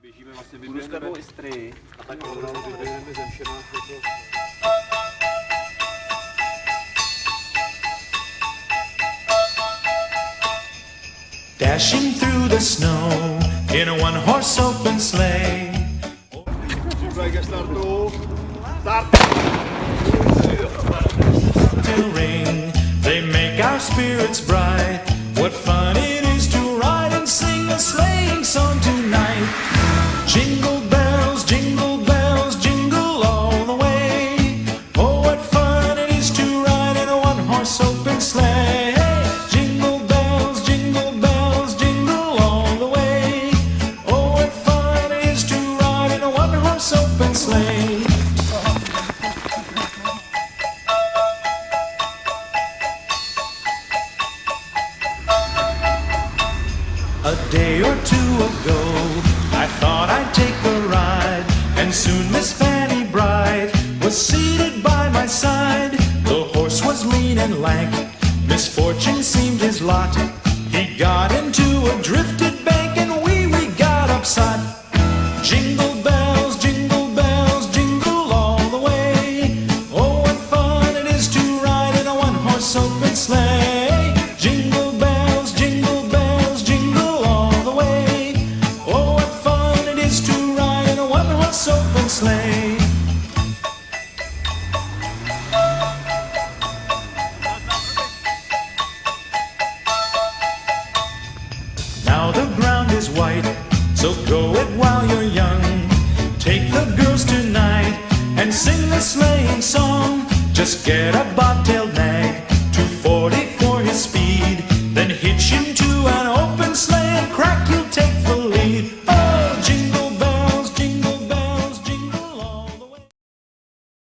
Běžíme vlastně, Budu s tebou i stry. a tak opravdu vyběhneme zemšená. Dashing through the snow in a one-horse open sleigh. Přípravek ke startu. Start! Till ring, they make our spirits bright. What fun it is to ride and sing a sleighing song tonight. Jingle bells, jingle all the way. Oh, what fun it is to ride in a one-horse open sleigh. Jingle bells, jingle all the way. Oh, what fun it is to ride in a one-horse open sleigh. A day or two ago, I thought I'd take a ride, and soon Miss Fanny Bright was seated by my side. The horse was lean and lank, misfortune seemed his lot. He got into a drifted bank, and we got upset. Jingle bells, jingle all the way. Oh, what fun it is to ride in a one-horse open sleigh. Jingle bells, jingle all the way. Oh, what fun it is to ride in a one-horse open sleigh. Now the ground is white, so go it while you're young. Take the girls tonight and sing the sleighing song. Just get a bobtailed nag